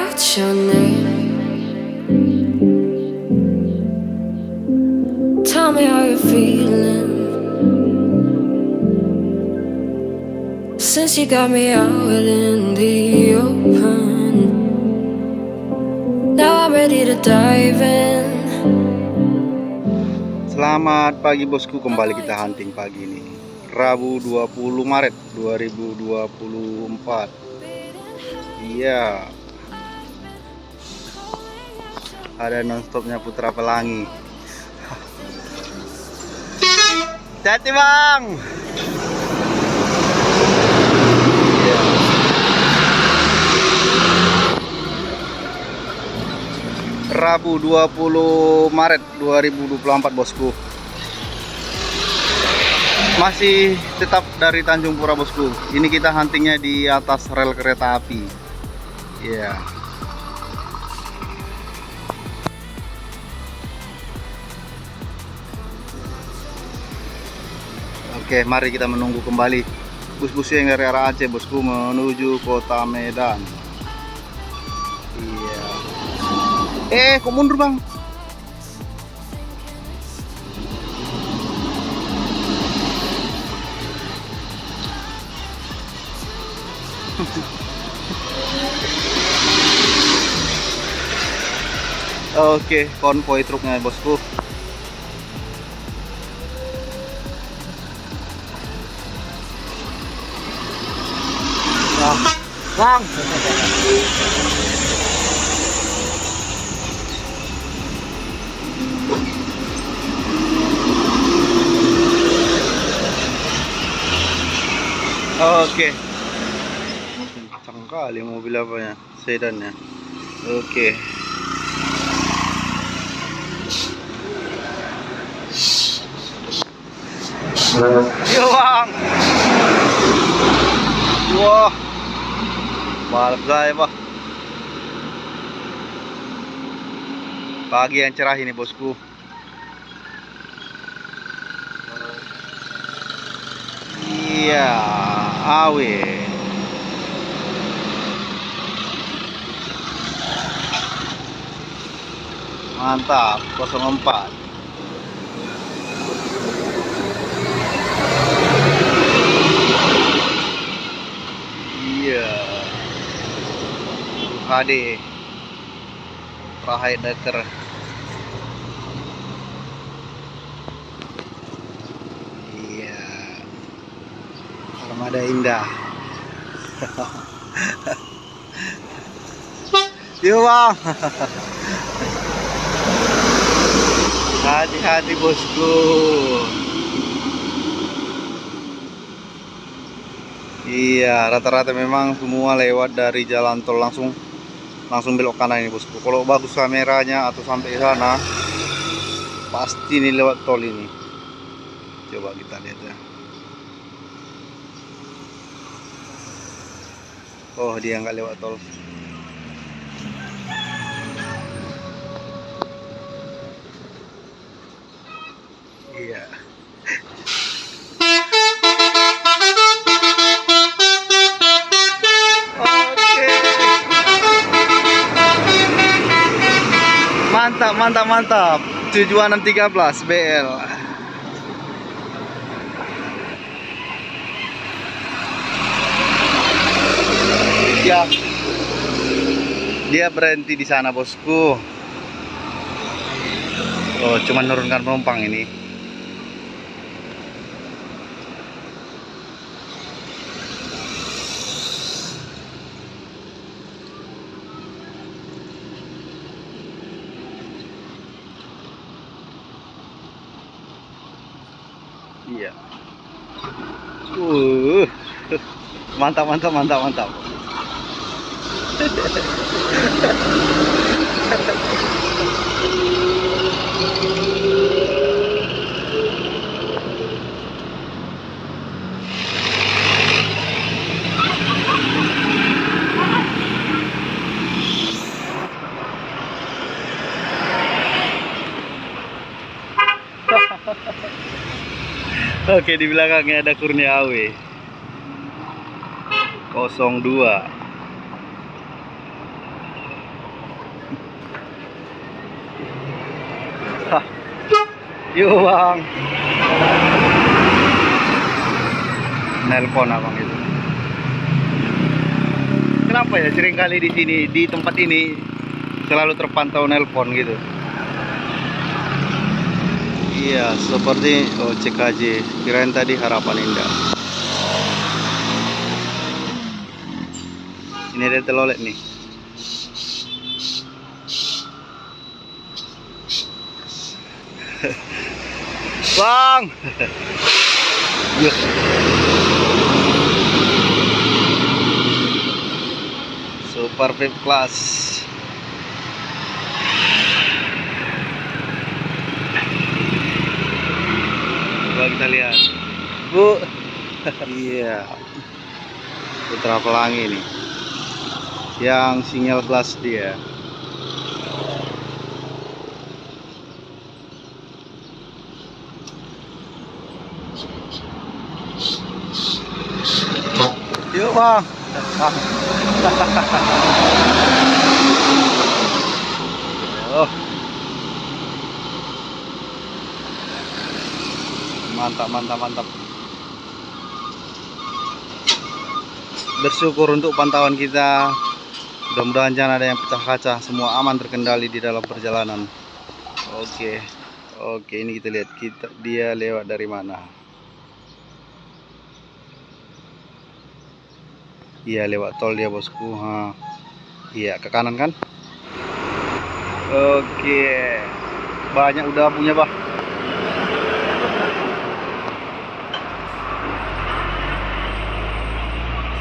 out your name. Tell me how you're feeling. Since you got me out in the open, now I'm ready to dive in. Selamat pagi bosku, kembali kita hunting pagi ini Rabu 20 Maret 2024. Iya, ada nonstopnya Putra Pelangi. Hati bang. Iya. Rabu 20 Maret 2024 bosku. Masih tetap dari Tanjung Pura bosku. Ini kita huntingnya di atas rel kereta api. Iya. Oke, mari kita menunggu kembali bus-bus yang dari arah Aceh bosku menuju kota Medan. Iya. Kok mundur bang? Oke, konvoy truknya bosku. Nah, bang. Oke. Kencang kali mobil apanya, sedannya. Oke. Yo bang. Wah, balap saya pak. Pagi yang cerah ini bosku. Iya, awe. Mantap, 04. Iya. HD. Rahai Deker. Iya. Armada Indah. Yuk bang. Hati-hati bosku. Iya, rata-rata memang semua lewat dari jalan tol langsung belok kanan ini bosku. Kalau bagus kameranya atau sampai sana, pasti ini lewat tol ini. Coba kita lihat ya. Oh, dia nggak lewat tol. Iya. Mantap, mantap. Tujuan 613 BL. Ya. Dia berhenti di sana, bosku. Oh, cuma nurunkan penumpang ini. Iya. Mantap. Oke, di belakangnya ada Kurnia AW 02. Yuk bang. Nelpon abang itu. Kenapa ya sering kali di sini, di tempat ini selalu terpantau nelpon gitu? Iya, seperti CKJ. Kirain tadi Harapan Indah. Ini ada telolet nih. Bang. Yes. Super VIP Class. Coba kita lihat, Bu. Iya, Putra Pelangi nih, yang single glass dia. Yuk bang. Oh. Mantap, mantap, mantap. Bersyukur untuk pantauan kita. Mudah-mudahan jangan ada yang pecah kaca, semua aman terkendali di dalam perjalanan. Oke. Oke, ini kita lihat dia lewat dari mana. Iya, lewat tol dia bosku. Iya, ke kanan kan? Oke. Banyak udah punya bah.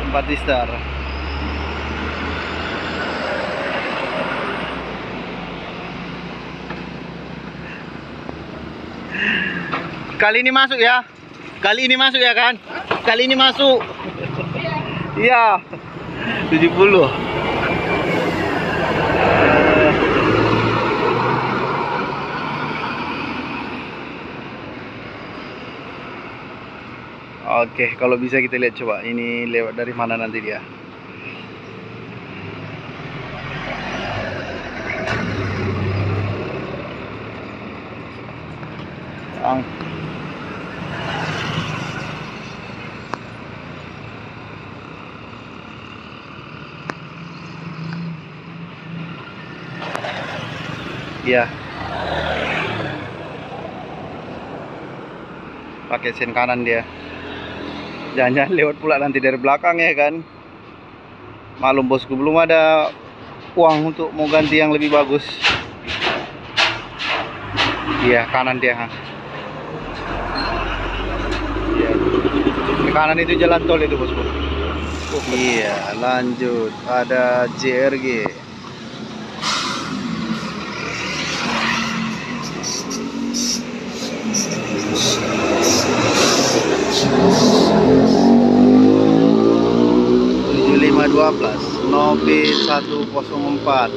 Sempat di star. Kali ini masuk ya. Kali ini masuk ya kan? Kali ini masuk. Iya. 70. Oke, kalau bisa kita lihat coba ini lewat dari mana nanti dia. Iya. Pakai sen kanan dia. Jangan-jangan lewat pula nanti dari belakang ya kan. Malum bosku, belum ada uang untuk mau ganti yang lebih bagus. Iya, kanan dia. Iya. Di kanan itu jalan tol itu bosku. Iya, lanjut. Ada JRG. Novi 104.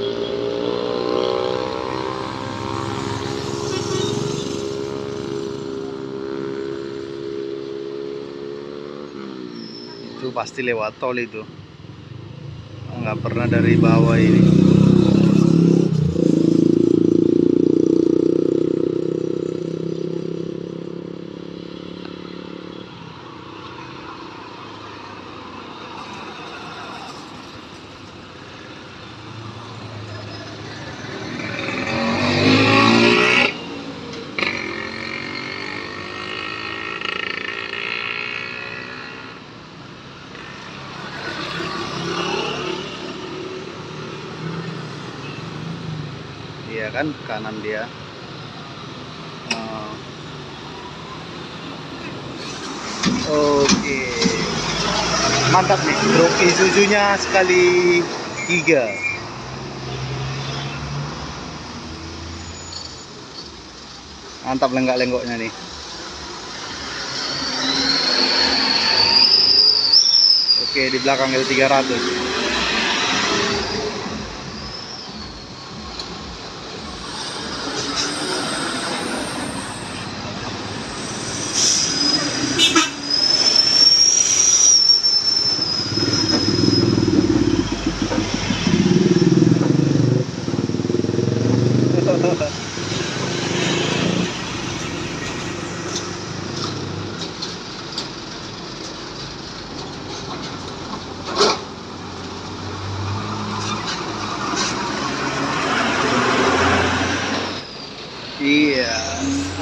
Itu pasti lewat tol itu. Nggak pernah dari bawah ini. Iya kan, kanan dia. Oke, mantap nih, truk Isuzu-nya sekali 3. Mantap lenggak-lenggoknya nih. Oke, di belakang L300.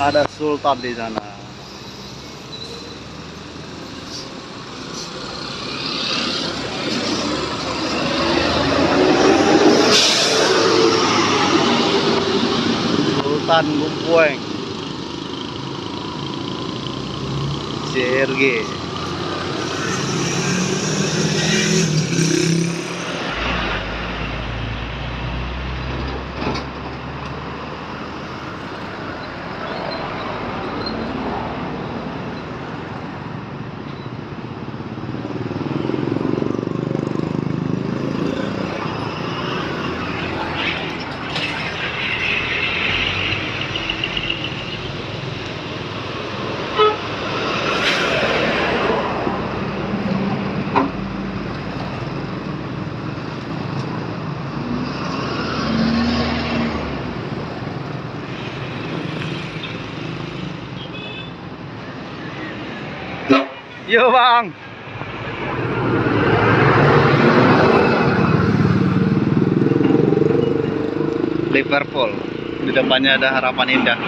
Ada Sultan di sana. Sultan Bumpueng CRG. Yo bang. Liverpool. Di depannya ada Harapan Indah.